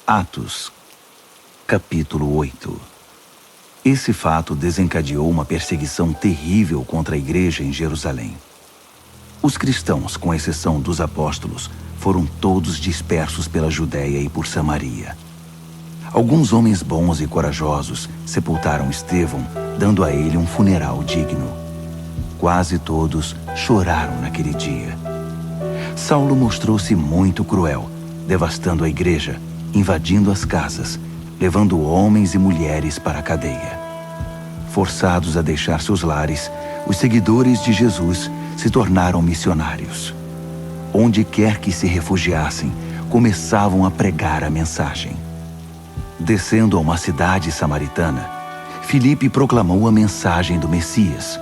Atos, capítulo 8. Esse fato desencadeou uma perseguição terrível contra a igreja em Jerusalém. Os cristãos, com exceção dos apóstolos, foram todos dispersos pela Judéia e por Samaria. Alguns homens bons e corajosos sepultaram Estevão, dando a ele um funeral digno. Quase todos choraram naquele dia. Saulo mostrou-se muito cruel, devastando a igreja, invadindo as casas, levando homens e mulheres para a cadeia. Forçados a deixar seus lares, os seguidores de Jesus se tornaram missionários. Onde quer que se refugiassem, começavam a pregar a mensagem. Descendo a uma cidade samaritana, Filipe proclamou a mensagem do Messias.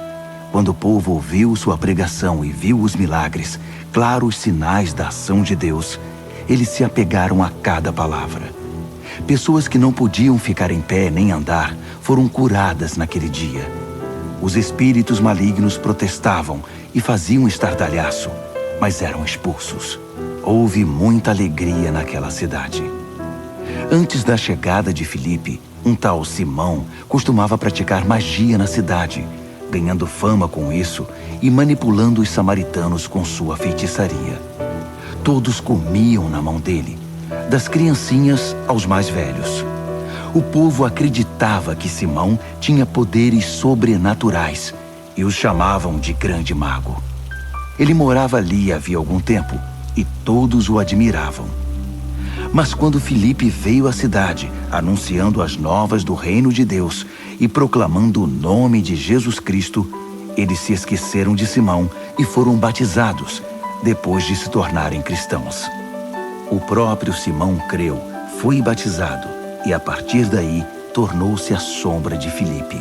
Quando o povo ouviu sua pregação e viu os milagres, claros sinais da ação de Deus, eles se apegaram a cada palavra. Pessoas que não podiam ficar em pé nem andar foram curadas naquele dia. Os espíritos malignos protestavam e faziam estardalhaço, mas eram expulsos. Houve muita alegria naquela cidade. Antes da chegada de Filipe, um tal Simão costumava praticar magia na cidade, ganhando fama com isso e manipulando os samaritanos com sua feitiçaria. Todos comiam na mão dele, das criancinhas aos mais velhos. O povo acreditava que Simão tinha poderes sobrenaturais e os chamavam de grande mago. Ele morava ali havia algum tempo e todos o admiravam. Mas quando Filipe veio à cidade, anunciando as novas do reino de Deus e proclamando o nome de Jesus Cristo, eles se esqueceram de Simão e foram batizados, depois de se tornarem cristãos. O próprio Simão creu, foi batizado e a partir daí tornou-se a sombra de Filipe.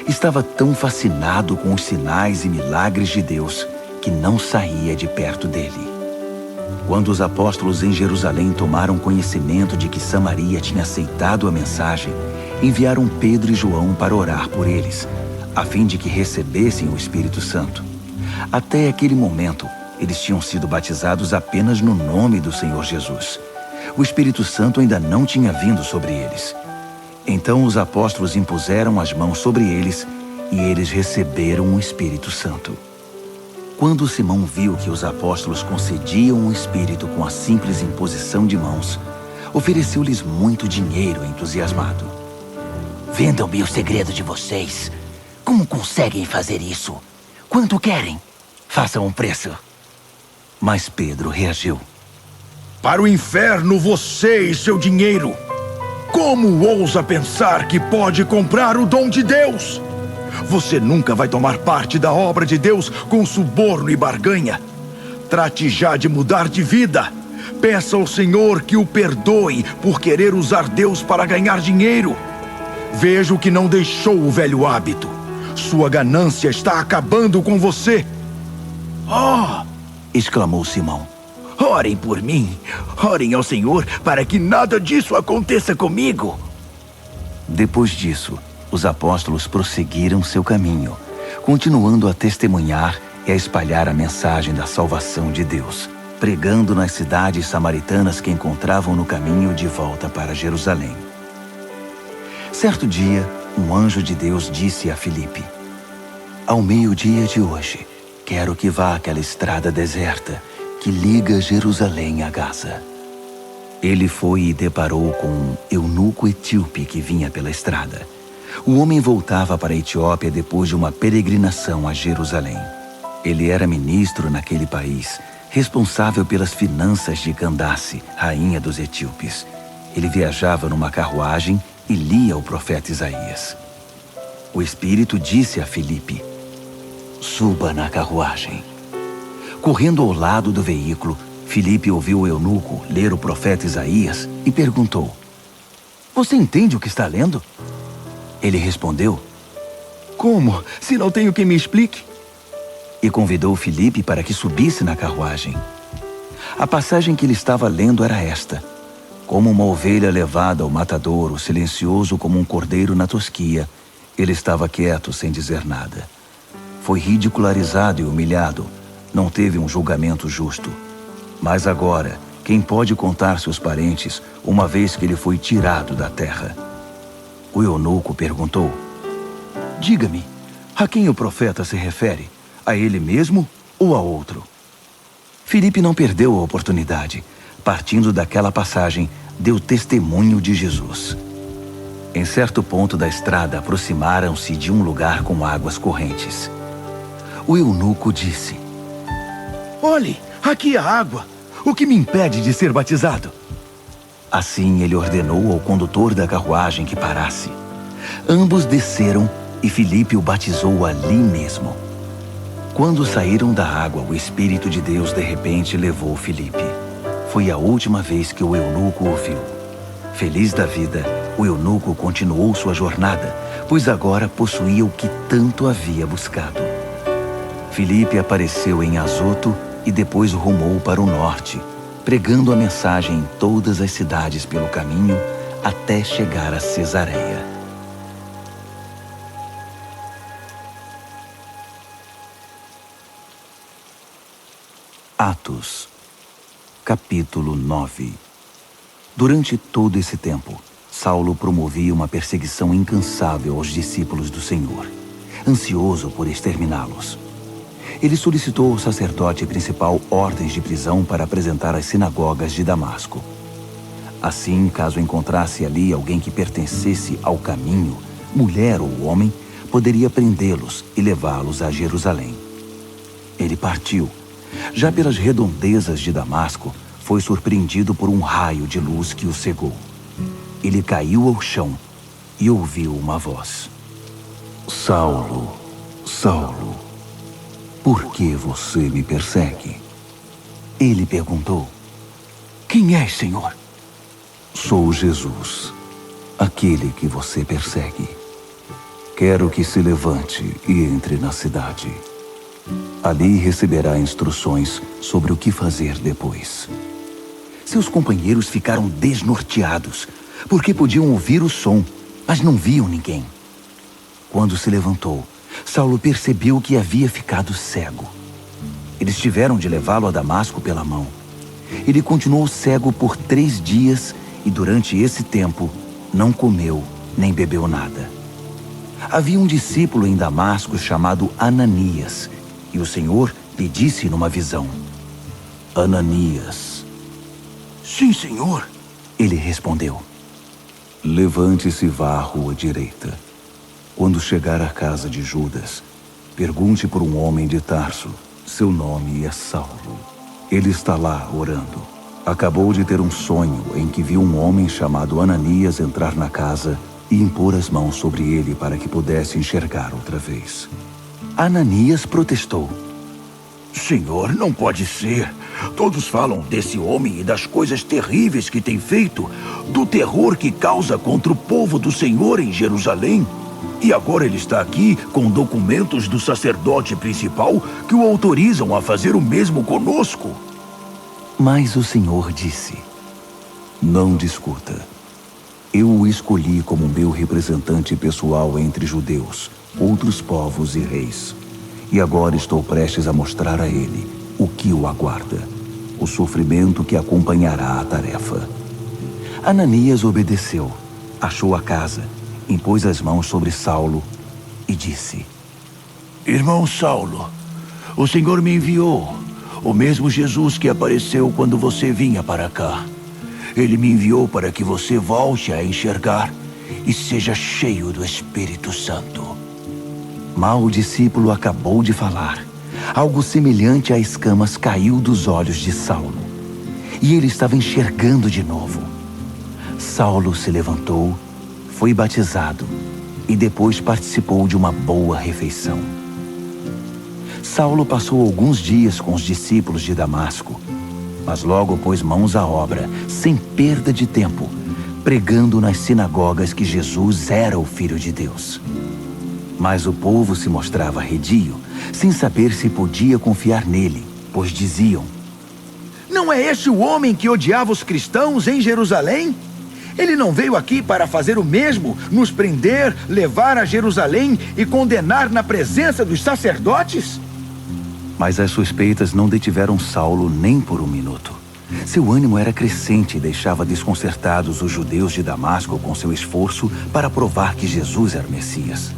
Estava tão fascinado com os sinais e milagres de Deus que não saía de perto dele. Quando os apóstolos em Jerusalém tomaram conhecimento de que Samaria tinha aceitado a mensagem, enviaram Pedro e João para orar por eles, a fim de que recebessem o Espírito Santo. Até aquele momento, eles tinham sido batizados apenas no nome do Senhor Jesus. O Espírito Santo ainda não tinha vindo sobre eles. Então os apóstolos impuseram as mãos sobre eles e eles receberam o Espírito Santo. Quando Simão viu que os apóstolos concediam o Espírito com a simples imposição de mãos, ofereceu-lhes muito dinheiro entusiasmado. Vendam-me o segredo de vocês. Como conseguem fazer isso? Quanto querem? Façam um preço. Mas Pedro reagiu. Para o inferno você e seu dinheiro! Como ousa pensar que pode comprar o dom de Deus? Você nunca vai tomar parte da obra de Deus com suborno e barganha. Trate já de mudar de vida. Peça ao Senhor que o perdoe por querer usar Deus para ganhar dinheiro. Vejo que não deixou o velho hábito. Sua ganância está acabando com você. Oh! Exclamou Simão. Orem por mim. Orem ao Senhor para que nada disso aconteça comigo. Depois disso, os apóstolos prosseguiram seu caminho, continuando a testemunhar e a espalhar a mensagem da salvação de Deus, pregando nas cidades samaritanas que encontravam no caminho de volta para Jerusalém. Certo dia, um anjo de Deus disse a Filipe: ao meio-dia de hoje, quero que vá àquela estrada deserta que liga Jerusalém a Gaza. Ele foi e deparou com um eunuco etíope que vinha pela estrada. O homem voltava para a Etiópia depois de uma peregrinação a Jerusalém. Ele era ministro naquele país, responsável pelas finanças de Candace, rainha dos etíopes. Ele viajava numa carruagem e lia o profeta Isaías. O Espírito disse a Filipe: suba na carruagem. Correndo ao lado do veículo, Filipe ouviu o eunuco ler o profeta Isaías e perguntou: você entende o que está lendo? Ele respondeu: como, se não tenho quem me explique? E convidou Filipe para que subisse na carruagem. A passagem que ele estava lendo era esta: como uma ovelha levada ao matadouro, silencioso como um cordeiro na tosquia, ele estava quieto sem dizer nada. Foi ridicularizado e humilhado, não teve um julgamento justo. Mas agora, Quem pode contar seus parentes, uma vez que ele foi tirado da terra? O eunuco perguntou: Diga-me, a quem o profeta se refere? A ele mesmo ou a outro? Filipe não perdeu a oportunidade. Partindo daquela passagem, deu testemunho de Jesus. Em certo ponto da estrada, aproximaram-se de um lugar com águas correntes. O eunuco disse: Olhe, aqui há água. O que me impede de ser batizado? Assim ele ordenou ao condutor da carruagem que parasse. Ambos desceram e Filipe o batizou ali mesmo. Quando saíram da água, o Espírito de Deus de repente levou Filipe. Foi a última vez que o eunuco o viu. Feliz da vida, o eunuco continuou sua jornada, pois agora possuía o que tanto havia buscado. Filipe apareceu em Azoto e depois rumou para o norte, pregando a mensagem em todas as cidades pelo caminho até chegar a Cesareia. Atos, capítulo 9. Durante todo esse tempo, Saulo promovia uma perseguição incansável aos discípulos do Senhor, ansioso por exterminá-los. Ele solicitou ao sacerdote principal ordens de prisão para apresentar às sinagogas de Damasco. Assim, caso encontrasse ali alguém que pertencesse ao caminho, mulher ou homem, poderia prendê-los e levá-los a Jerusalém. Ele partiu. Já pelas redondezas de Damasco, foi surpreendido por um raio de luz que o cegou. Ele caiu ao chão e ouviu uma voz: Saulo, Saulo, por que você me persegue? Ele perguntou: Quem és, Senhor? Sou Jesus, aquele que você persegue. Quero que se levante e entre na cidade. Ali receberá instruções sobre o que fazer depois. Seus companheiros ficaram desnorteados, porque podiam ouvir o som, mas não viam ninguém. Quando se levantou, Saulo percebeu que havia ficado cego. Eles tiveram de levá-lo a Damasco pela mão. Ele continuou cego por 3 dias e durante esse tempo não comeu nem bebeu nada. Havia um discípulo em Damasco chamado Ananias, e o Senhor lhe disse numa visão: Ananias. Sim, Senhor, ele respondeu. Levante-se e vá à rua direita. Quando chegar à casa de Judas, pergunte por um homem de Tarso. Seu nome é Saulo. Ele está lá orando. Acabou de ter um sonho em que viu um homem chamado Ananias entrar na casa e impor as mãos sobre ele para que pudesse enxergar outra vez. Ananias protestou: Senhor, não pode ser. Todos falam desse homem e das coisas terríveis que tem feito, do terror que causa contra o povo do Senhor em Jerusalém. E agora ele está aqui com documentos do sacerdote principal que o autorizam a fazer o mesmo conosco. Mas o Senhor disse: Não discuta. Eu o escolhi como meu representante pessoal entre judeus, outros povos e reis. E agora estou prestes a mostrar a ele o que o aguarda, o sofrimento que acompanhará a tarefa. Ananias obedeceu, achou a casa, impôs as mãos sobre Saulo e disse: Irmão Saulo, o Senhor me enviou, o mesmo Jesus que apareceu quando você vinha para cá. Ele me enviou para que você volte a enxergar e seja cheio do Espírito Santo. Mal o discípulo acabou de falar, algo semelhante a escamas caiu dos olhos de Saulo, e ele estava enxergando de novo. Saulo se levantou, foi batizado e depois participou de uma boa refeição. Saulo passou alguns dias com os discípulos de Damasco, mas logo pôs mãos à obra, sem perda de tempo, pregando nas sinagogas que Jesus era o Filho de Deus. Mas o povo se mostrava redio, sem saber se podia confiar nele, pois diziam: Não é este o homem que odiava os cristãos em Jerusalém? Ele não veio aqui para fazer o mesmo, nos prender, levar a Jerusalém e condenar na presença dos sacerdotes? Mas as suspeitas não detiveram Saulo nem por um minuto. Seu ânimo era crescente e deixava desconcertados os judeus de Damasco com seu esforço para provar que Jesus era o Messias.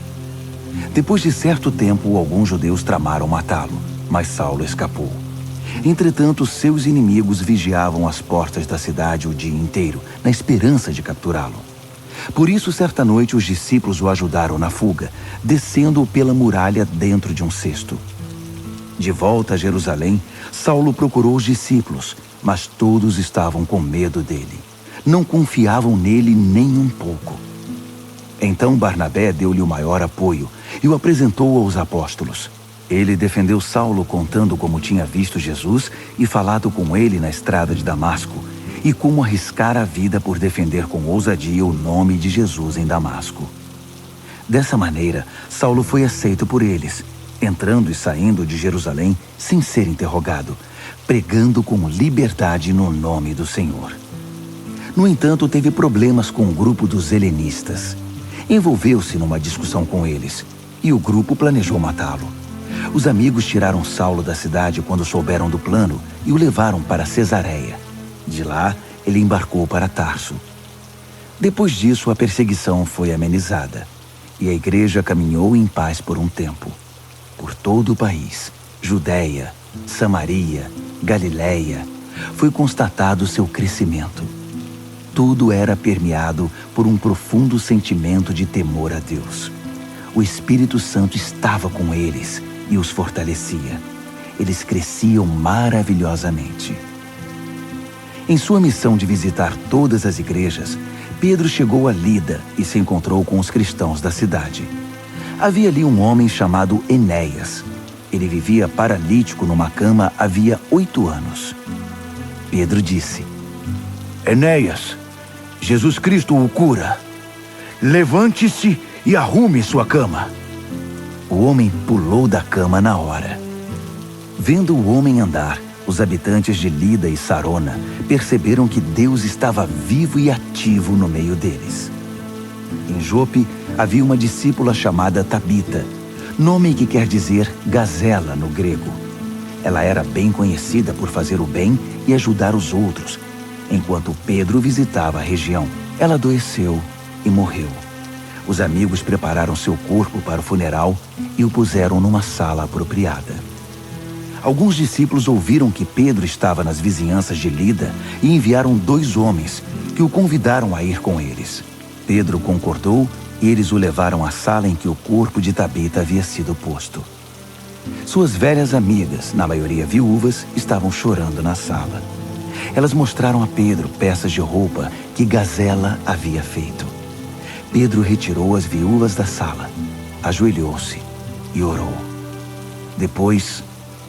Depois de certo tempo, alguns judeus tramaram matá-lo, mas Saulo escapou. Entretanto, seus inimigos vigiavam as portas da cidade o dia inteiro, na esperança de capturá-lo. Por isso, certa noite, os discípulos o ajudaram na fuga, descendo-o pela muralha dentro de um cesto. De volta a Jerusalém, Saulo procurou os discípulos, mas todos estavam com medo dele. Não confiavam nele nem um pouco. Então Barnabé deu-lhe o maior apoio e o apresentou aos apóstolos. Ele defendeu Saulo contando como tinha visto Jesus e falado com ele na estrada de Damasco, e como arriscara a vida por defender com ousadia o nome de Jesus em Damasco. Dessa maneira, Saulo foi aceito por eles, entrando e saindo de Jerusalém sem ser interrogado, pregando com liberdade no nome do Senhor. No entanto, teve problemas com o grupo dos helenistas. Envolveu-se numa discussão com eles, e o grupo planejou matá-lo. Os amigos tiraram Saulo da cidade quando souberam do plano e o levaram para Cesareia. De lá, ele embarcou para Tarso. Depois disso, a perseguição foi amenizada, e a igreja caminhou em paz por um tempo. Por todo o país, Judéia, Samaria, Galiléia, foi constatado seu crescimento. Tudo era permeado por um profundo sentimento de temor a Deus. O Espírito Santo estava com eles e os fortalecia. Eles cresciam maravilhosamente. Em sua missão de visitar todas as igrejas, Pedro chegou a Lida e se encontrou com os cristãos da cidade. Havia ali um homem chamado Enéas. Ele vivia paralítico numa cama havia 8 anos. Pedro disse: Enéas, Jesus Cristo o cura. Levante-se e arrume sua cama. O homem pulou da cama na hora. Vendo o homem andar, os habitantes de Lida e Sarona perceberam que Deus estava vivo e ativo no meio deles. Em Jope havia uma discípula chamada Tabita, nome que quer dizer gazela no grego. Ela era bem conhecida por fazer o bem e ajudar os outros. Enquanto Pedro visitava a região, ela adoeceu e morreu. Os amigos prepararam seu corpo para o funeral e o puseram numa sala apropriada. Alguns discípulos ouviram que Pedro estava nas vizinhanças de Lida e enviaram 2 homens, que o convidaram a ir com eles. Pedro concordou e eles o levaram à sala em que o corpo de Tabita havia sido posto. Suas velhas amigas, na maioria viúvas, estavam chorando na sala. Elas mostraram a Pedro peças de roupa que Gazela havia feito. Pedro retirou as viúvas da sala, ajoelhou-se e orou. Depois,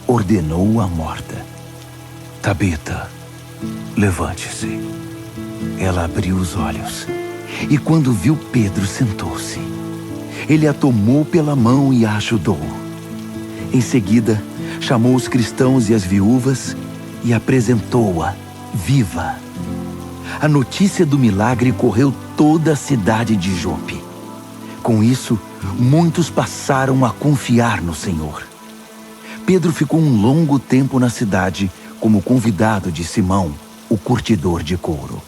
ordenou a morta: Tabita, levante-se. Ela abriu os olhos e, quando viu Pedro, sentou-se. Ele a tomou pela mão e a ajudou. Em seguida, chamou os cristãos e as viúvas e apresentou-a viva. A notícia do milagre correu toda a cidade de Jope. Com isso, muitos passaram a confiar no Senhor. Pedro ficou um longo tempo na cidade como convidado de Simão, o curtidor de couro.